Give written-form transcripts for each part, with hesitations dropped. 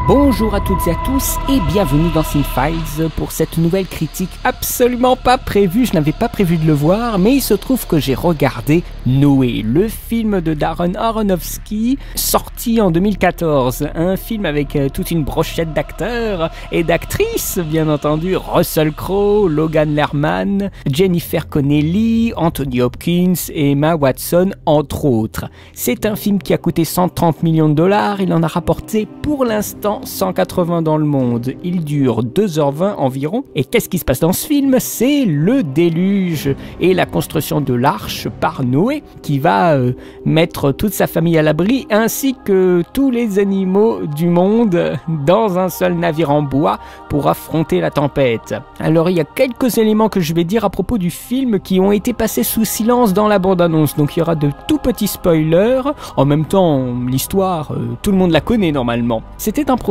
Bonjour à toutes et à tous et bienvenue dans Cinefiles pour cette nouvelle critique absolument pas prévue. Je n'avais pas prévu de le voir, mais il se trouve que j'ai regardé Noé, le film de Darren Aronofsky, sorti en 2014. Un film avec toute une brochette d'acteurs et d'actrices, bien entendu. Russell Crowe, Logan Lerman, Jennifer Connelly, Anthony Hopkins et Emma Watson, entre autres. C'est un film qui a coûté 130 millions de dollars. Il en a rapporté pour l'instant 180 dans le monde. Il dure 2h20 environ. Et qu'est-ce qui se passe dans ce film? C'est le déluge et la construction de l'arche par Noé qui va mettre toute sa famille à l'abri ainsi que tous les animaux du monde dans un seul navire en bois pour affronter la tempête. Alors il y a quelques éléments que je vais dire à propos du film qui ont été passés sous silence dans la bande-annonce. Donc il y aura de tout petits spoilers. En même temps, l'histoire, tout le monde la connaît normalement. C'était un projet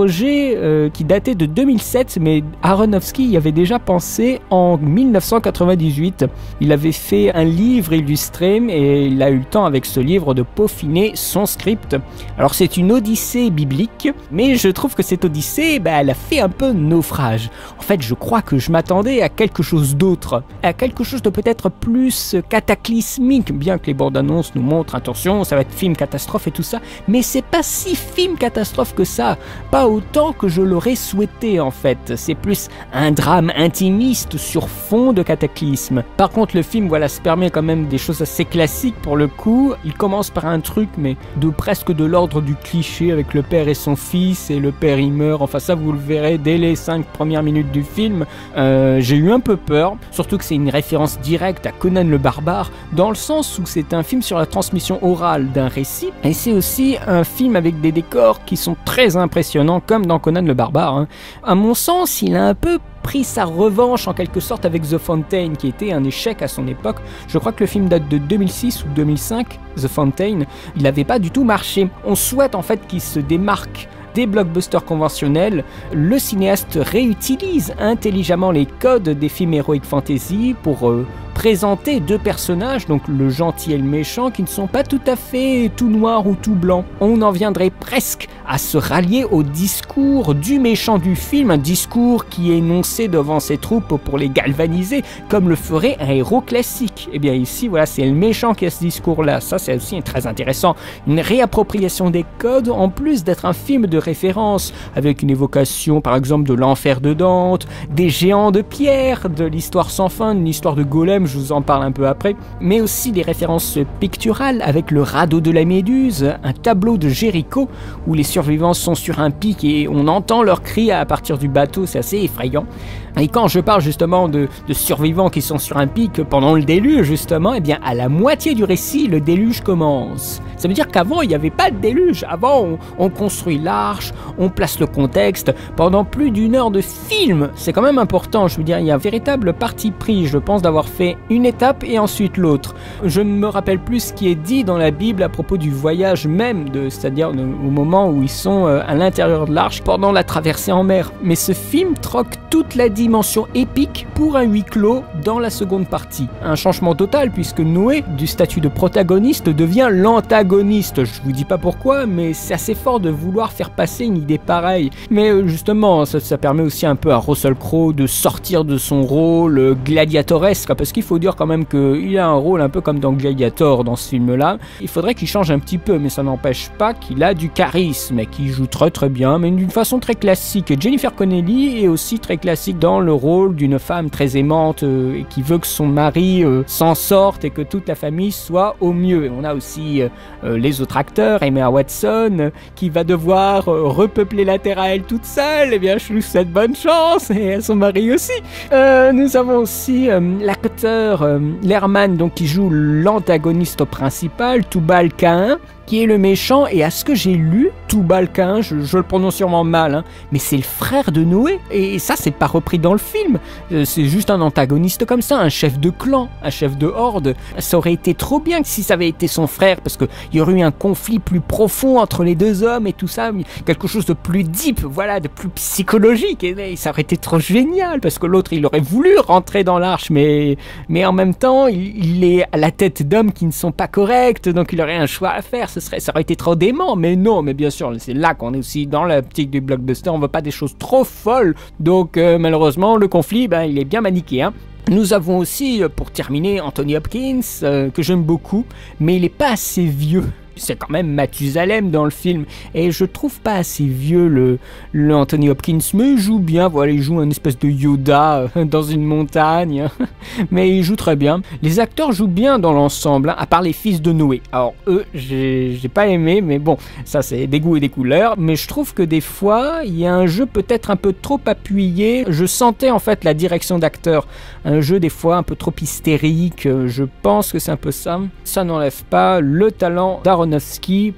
qui datait de 2007, mais Aronofsky y avait déjà pensé en 1998. Il avait fait un livre illustré et il a eu le temps avec ce livre de peaufiner son script. Alors c'est une odyssée biblique, mais je trouve que cette odyssée, elle a fait un peu naufrage. En fait, je crois que je m'attendais à quelque chose d'autre, à quelque chose de peut-être plus cataclysmique, bien que les bandes annonces nous montrent, attention, ça va être film catastrophe et tout ça, mais c'est pas si film catastrophe que ça. Pas autant que je l'aurais souhaité en fait, c'est plus un drame intimiste sur fond de cataclysme. Par contre le film se permet quand même des choses assez classiques pour le coup. Il commence par un truc mais de presque de l'ordre du cliché avec le père et son fils et le père il meurt, enfin ça vous le verrez dès les 5 premières minutes du film. J'ai eu un peu peur, surtout que c'est une référence directe à Conan le barbare dans le sens où c'est un film sur la transmission orale d'un récit et c'est aussi un film avec des décors qui sont très impressionnants comme dans Conan le barbare. À mon sens, il a un peu pris sa revanche en quelque sorte avec The Fountain qui était un échec à son époque. Je crois que le film date de 2006 ou 2005, The Fountain. Il n'avait pas du tout marché. On souhaite en fait qu'il se démarque des blockbusters conventionnels. Le cinéaste réutilise intelligemment les codes des films heroic fantasy pour présenter deux personnages, donc le gentil et le méchant, qui ne sont pas tout à fait tout noir ou tout blanc. On en viendrait presque à se rallier au discours du méchant du film, un discours qui est énoncé devant ses troupes pour les galvaniser, comme le ferait un héros classique. Et bien ici, c'est le méchant qui a ce discours-là. Ça, c'est aussi très intéressant. Une réappropriation des codes, en plus d'être un film de référence, avec une évocation, par exemple, de l'enfer de Dante, des géants de pierre, de l'histoire sans fin, une histoire de golem, je vous en parle un peu après, mais aussi des références picturales avec le radeau de la Méduse, un tableau de Jéricho où les survivants sont sur un pic et on entend leurs cris à partir du bateau, c'est assez effrayant. Et quand je parle justement de survivants qui sont sur un pic pendant le déluge justement, à la moitié du récit, le déluge commence. Ça veut dire qu'avant, il n'y avait pas de déluge. Avant, on construit l'arche, on place le contexte. Pendant plus d'une heure de film, c'est quand même important. Je veux dire, il y a un véritable parti pris, je pense, d'avoir fait une étape et ensuite l'autre. Je ne me rappelle plus ce qui est dit dans la Bible à propos du voyage même, c'est-à-dire au moment où ils sont à l'intérieur de l'arche pendant la traversée en mer. Mais ce film troque toute la dimension épique pour un huis clos dans la seconde partie. Un changement total puisque Noé, du statut de protagoniste, devient l'antagoniste. Je vous dis pas pourquoi, mais c'est assez fort de vouloir faire passer une idée pareille. Mais justement, ça permet aussi un peu à Russell Crowe de sortir de son rôle gladiatoresque, parce qu'il faut dire quand même qu'il a un rôle un peu comme dans Gladiator dans ce film-là. Il faudrait qu'il change un petit peu, mais ça n'empêche pas qu'il a du charisme et qu'il joue très très bien, mais d'une façon très classique. Et Jennifer Connelly est aussi très classique dans le rôle d'une femme très aimante et qui veut que son mari s'en sorte et que toute la famille soit au mieux. Et on a aussi les autres acteurs, Emma Watson qui va devoir repeupler la terre à elle toute seule. Eh bien, je lui souhaite bonne chance et à son mari aussi. Nous avons aussi l'acteur Lerman, donc qui joue l'antagoniste principal, Tubal-Caïn, qui est le méchant, et à ce que j'ai lu, Tubal-Caïn, je le prononce sûrement mal, mais c'est le frère de Noé, et ça c'est pas repris dans le film, c'est juste un antagoniste comme ça, un chef de clan, un chef de horde. Ça aurait été trop bien si ça avait été son frère, parce qu'il y aurait eu un conflit plus profond entre les deux hommes et tout ça, quelque chose de plus deep, de plus psychologique, et ça aurait été trop génial, parce que l'autre il aurait voulu rentrer dans l'arche, mais en même temps il est à la tête d'hommes qui ne sont pas corrects, donc il aurait un choix à faire. ça aurait été trop dément, mais non, mais bien sûr, c'est là qu'on est aussi dans l'optique du blockbuster, on veut pas des choses trop folles, donc malheureusement, le conflit, il est bien manichéen. Nous avons aussi, pour terminer, Anthony Hopkins, que j'aime beaucoup, mais il est pas assez vieux. C'est quand même Mathusalem dans le film, et je trouve pas assez vieux le Anthony Hopkins, mais il joue bien, voilà, il joue un espèce de Yoda dans une montagne, mais il joue très bien. Les acteurs jouent bien dans l'ensemble, à part les fils de Noé. Alors eux, j'ai pas aimé, mais bon, ça c'est des goûts et des couleurs, mais je trouve que des fois, il y a un jeu peut-être un peu trop appuyé, je sentais en fait la direction d'acteur, un jeu des fois un peu trop hystérique, je pense que c'est un peu ça. Ça n'enlève pas le talent d'Aaron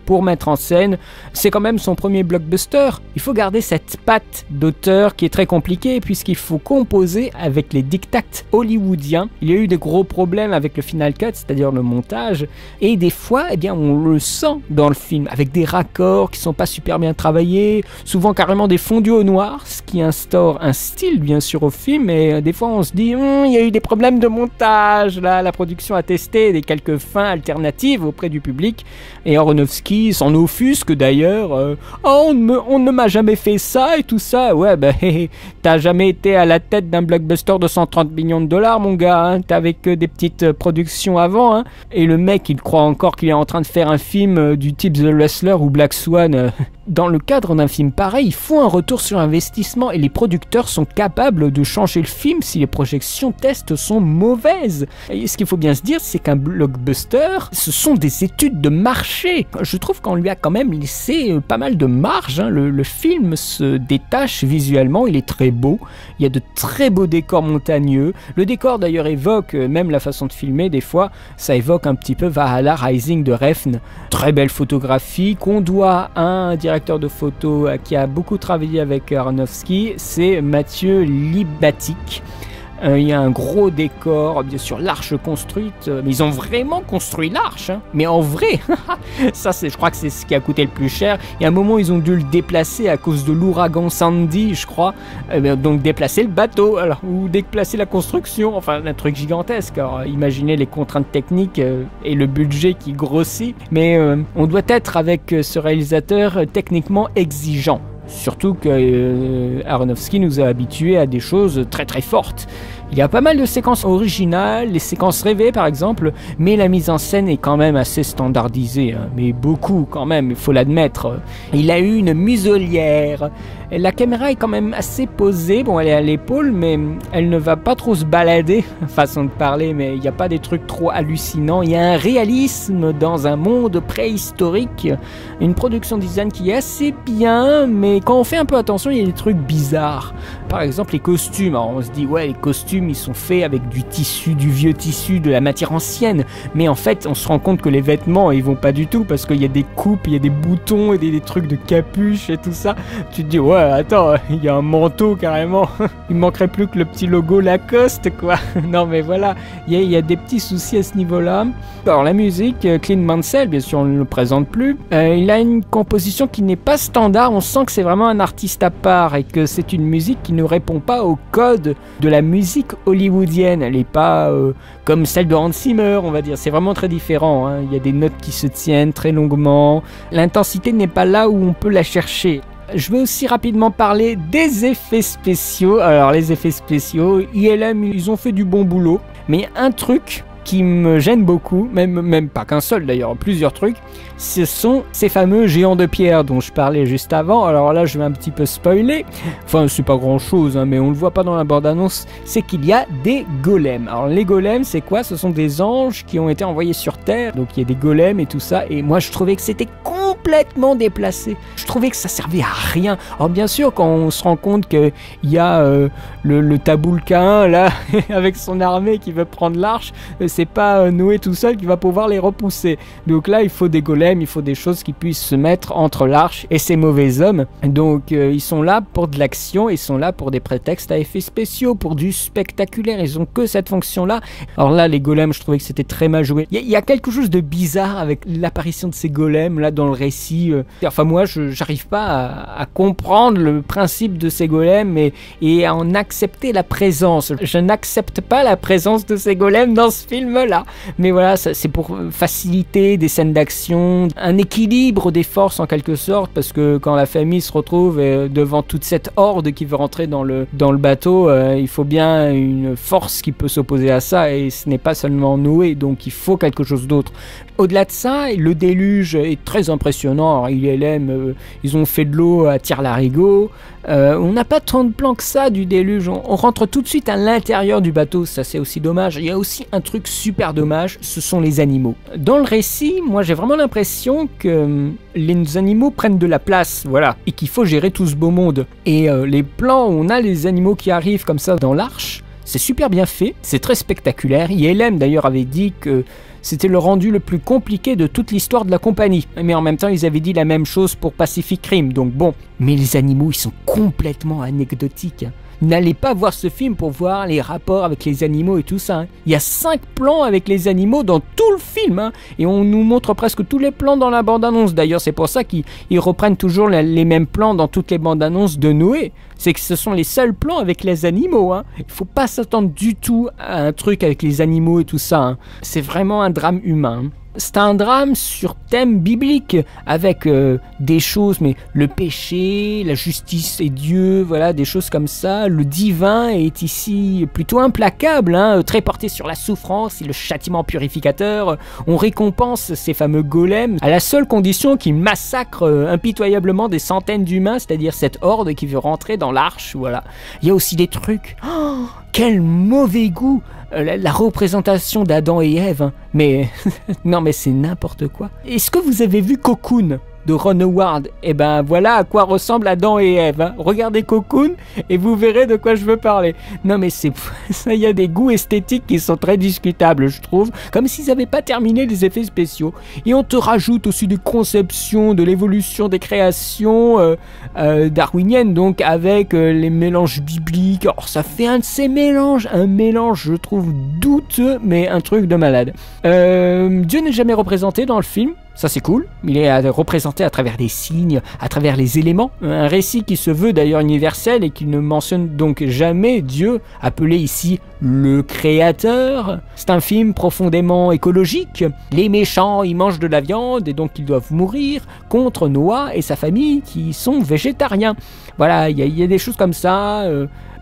pour mettre en scène, c'est quand même son premier blockbuster. Il faut garder cette patte d'auteur qui est très compliquée puisqu'il faut composer avec les diktats hollywoodiens. Il y a eu des gros problèmes avec le Final Cut, c'est-à-dire le montage, et des fois, on le sent dans le film avec des raccords qui sont pas super bien travaillés, souvent carrément des fondus au noir, ce qui instaure un style bien sûr au film, et des fois on se dit il y a eu des problèmes de montage, là la production a testé quelques fins alternatives auprès du public. Et Aronofsky s'en offusque d'ailleurs. On ne m'a jamais fait ça et tout ça. Ouais, t'as jamais été à la tête d'un blockbuster de 130 millions de dollars, mon gars. Hein. T'avais que des petites productions avant. Hein. Et le mec, il croit encore qu'il est en train de faire un film du type The Wrestler ou Black Swan. Dans le cadre d'un film pareil, il faut un retour sur investissement et les producteurs sont capables de changer le film si les projections tests sont mauvaises. Et ce qu'il faut bien se dire, c'est qu'un blockbuster, ce sont des études de marché. Je trouve qu'on lui a quand même laissé pas mal de marge. Hein. Le film se détache visuellement, il est très beau. Il y a de très beaux décors montagneux. Le décor d'ailleurs évoque, même la façon de filmer, des fois, ça évoque un petit peu Valhalla Rising de Refn. Très belle photographie qu'on doit à un directeur de photo qui a beaucoup travaillé avec Aronofsky, c'est Mathieu Libatic. Il y a un gros décor, bien sûr l'arche construite, mais ils ont vraiment construit l'arche, hein. Mais en vrai, ça je crois que c'est ce qui a coûté le plus cher. Il y a un moment ils ont dû le déplacer à cause de l'ouragan Sandy, je crois, donc déplacer le bateau, alors, ou déplacer la construction, enfin un truc gigantesque. Alors, imaginez les contraintes techniques et le budget qui grossit, mais on doit être avec ce réalisateur techniquement exigeant. Surtout que Aronofsky nous a habitués à des choses très très fortes. Il y a pas mal de séquences originales, les séquences rêvées par exemple, mais la mise en scène est quand même assez standardisée, hein, mais beaucoup quand même, il faut l'admettre. Il a eu une muselière, la caméra est quand même assez posée, bon elle est à l'épaule, mais elle ne va pas trop se balader, façon de parler, mais il n'y a pas des trucs trop hallucinants, il y a un réalisme dans un monde préhistorique, une production design qui est assez bien, mais quand on fait un peu attention, il y a des trucs bizarres. Par exemple les costumes, alors on se dit ouais les costumes ils sont faits avec du tissu, du vieux tissu, de la matière ancienne, mais en fait on se rend compte que les vêtements ils vont pas du tout parce qu'il y a des coupes, il y a des boutons et des trucs de capuche et tout ça. Tu te dis ouais attends, il y a un manteau carrément, il manquerait plus que le petit logo Lacoste quoi. Non mais voilà, il y a des petits soucis à ce niveau là. Alors la musique, Clint Mansell bien sûr on ne le présente plus, il a une composition qui n'est pas standard, on sent que c'est vraiment un artiste à part et que c'est une musique qui ne répond pas au code de la musique hollywoodienne, elle n'est pas comme celle de Hans Zimmer on va dire, c'est vraiment très différent, hein. Il y a des notes qui se tiennent très longuement, l'intensité n'est pas là où on peut la chercher. Je vais aussi rapidement parler des effets spéciaux. Alors les effets spéciaux, ILM ils ont fait du bon boulot, mais un truc qui me gêne beaucoup, même pas qu'un seul d'ailleurs, plusieurs trucs, ce sont ces fameux géants de pierre dont je parlais juste avant. Alors là je vais un petit peu spoiler, enfin c'est pas grand chose hein, mais on le voit pas dans la bande-annonce, c'est qu'il y a des golems. Alors les golems c'est quoi? Ce sont des anges qui ont été envoyés sur Terre, donc il y a des golems et tout ça, et moi je trouvais que c'était complètement déplacé, je trouvais que ça servait à rien. Alors bien sûr quand on se rend compte qu'il y a le Taboulka là avec son armée qui veut prendre l'arche, c'est pas Noé tout seul qui va pouvoir les repousser, donc là il faut des golems, il faut des choses qui puissent se mettre entre l'arche et ces mauvais hommes, donc ils sont là pour de l'action, ils sont là pour des prétextes à effets spéciaux, pour du spectaculaire, ils ont que cette fonction là. Alors là les golems je trouvais que c'était très mal joué, il y a quelque chose de bizarre avec l'apparition de ces golems là dans le récit. récit. Enfin moi, j'arrive pas à comprendre le principe de ces golems et à en accepter la présence. Je n'accepte pas la présence de ces golems dans ce film-là. Mais voilà, c'est pour faciliter des scènes d'action, un équilibre des forces en quelque sorte, parce que quand la famille se retrouve devant toute cette horde qui veut rentrer dans le bateau, il faut bien une force qui peut s'opposer à ça, et ce n'est pas seulement Noé, donc il faut quelque chose d'autre. Au-delà de ça, le déluge est très impressionnant. Alors, ils ont fait de l'eau à tire-larigot. On n'a pas tant de plans que ça du déluge. On rentre tout de suite à l'intérieur du bateau, ça c'est aussi dommage. Il y a aussi un truc super dommage, ce sont les animaux. Dans le récit, moi j'ai vraiment l'impression que les animaux prennent de la place, voilà, et qu'il faut gérer tout ce beau monde. Et les plans où on a les animaux qui arrivent comme ça dans l'arche, c'est super bien fait, c'est très spectaculaire. ILM d'ailleurs avait dit que c'était le rendu le plus compliqué de toute l'histoire de la compagnie. Mais en même temps, ils avaient dit la même chose pour Pacific Rim, donc bon. Mais les animaux, ils sont complètement anecdotiques. N'allez pas voir ce film pour voir les rapports avec les animaux et tout ça. Il y a 5 plans avec les animaux dans tout le film. Et on nous montre presque tous les plans dans la bande-annonce. D'ailleurs, c'est pour ça qu'ils reprennent toujours les mêmes plans dans toutes les bandes-annonces de Noé. C'est que ce sont les seuls plans avec les animaux. Il ne faut pas s'attendre du tout à un truc avec les animaux et tout ça. C'est vraiment un drame humain. C'est un drame sur thème biblique, avec des choses, mais le péché, la justice et Dieu, voilà, des choses comme ça. Le divin est ici plutôt implacable, très porté sur la souffrance et le châtiment purificateur. On récompense ces fameux golems à la seule condition qu'ils massacrent impitoyablement des centaines d'humains, c'est-à-dire cette horde qui veut rentrer dans l'arche, voilà. Il y a aussi des trucs... Oh, quel mauvais goût! La représentation d'Adam et Ève, mais non mais c'est n'importe quoi. Est-ce que vous avez vu Cocoon de Ron Howard? Eh ben voilà à quoi ressemble Adam et Ève. Regardez Cocoon et vous verrez de quoi je veux parler. Non mais c'est ça, il y a des goûts esthétiques qui sont très discutables, je trouve, comme s'ils n'avaient pas terminé les effets spéciaux. Et on te rajoute aussi des conceptions de l'évolution des créations darwiniennes, donc avec les mélanges bibliques. Alors ça fait un de ces mélanges, un mélange je trouve douteux, mais un truc de malade. Dieu n'est jamais représenté dans le film. Ça c'est cool, il est représenté à travers des signes, à travers les éléments. Un récit qui se veut d'ailleurs universel et qui ne mentionne donc jamais Dieu, appelé ici le Créateur. C'est un film profondément écologique. Les méchants, ils mangent de la viande et donc ils doivent mourir contre Noah et sa famille qui sont végétariens. Voilà, il y a des choses comme ça...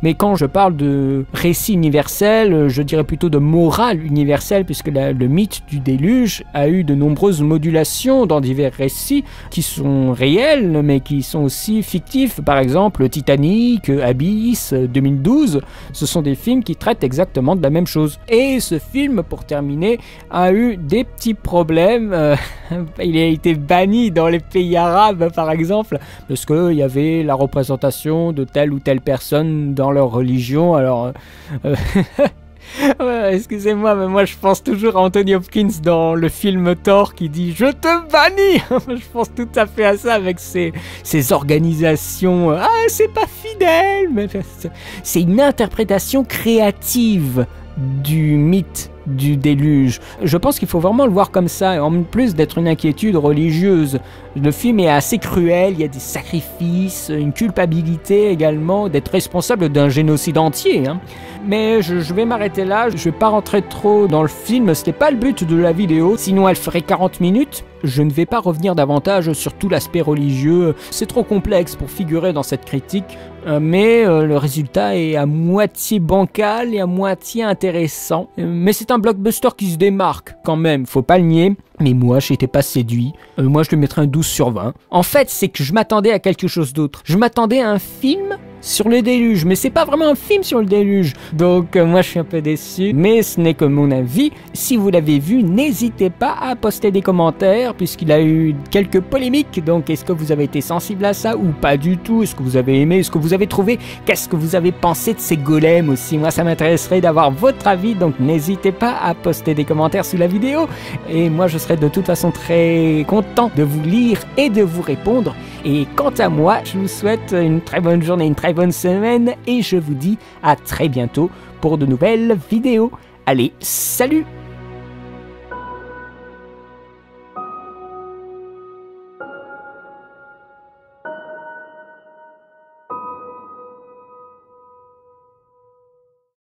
Mais quand je parle de récit universel, je dirais plutôt de morale universelle, puisque le mythe du déluge a eu de nombreuses modulations dans divers récits qui sont réels, mais qui sont aussi fictifs. Par exemple, Titanic, Abyss, 2012, ce sont des films qui traitent exactement de la même chose. Et ce film, pour terminer, a eu des petits problèmes. Il a été banni dans les pays arabes, par exemple, parce qu'il y avait la représentation de telle ou telle personne dans leur religion. Alors ouais, excusez-moi, mais moi je pense toujours à Anthony Hopkins dans le film Thor qui dit « Je te bannis !» Je pense tout à fait à ça avec ces organisations. Ah, c'est pas fidèle, mais c'est une interprétation créative du mythe du déluge. Je pense qu'il faut vraiment le voir comme ça, en plus d'être une inquiétude religieuse. Le film est assez cruel, il y a des sacrifices, une culpabilité également d'être responsable d'un génocide entier. Mais je vais m'arrêter là, je vais pas rentrer trop dans le film, c'était pas le but de la vidéo, sinon elle ferait 40 minutes. Je ne vais pas revenir davantage sur tout l'aspect religieux, c'est trop complexe pour figurer dans cette critique, mais le résultat est à moitié bancal et à moitié intéressant. Mais c'est un blockbuster qui se démarque quand même, faut pas le nier. Mais moi, j'étais pas séduit. Moi, je lui mettrais un 12 sur 20. En fait, c'est que je m'attendais à quelque chose d'autre. Je m'attendais à un film sur le déluge, mais c'est pas vraiment un film sur le déluge. Donc moi je suis un peu déçu, mais ce n'est que mon avis. Si vous l'avez vu, n'hésitez pas à poster des commentaires, puisqu'il a eu quelques polémiques. Donc est-ce que vous avez été sensible à ça ou pas du tout? Est-ce que vous avez aimé? Est-ce que vous avez trouvé? Qu'est-ce que vous avez pensé de ces golems aussi? Moi ça m'intéresserait d'avoir votre avis, donc n'hésitez pas à poster des commentaires sous la vidéo. Et moi je serai de toute façon très content de vous lire et de vous répondre. Et quant à moi, je vous souhaite une très bonne journée, une très bonne semaine, et je vous dis à très bientôt pour de nouvelles vidéos. Allez, salut!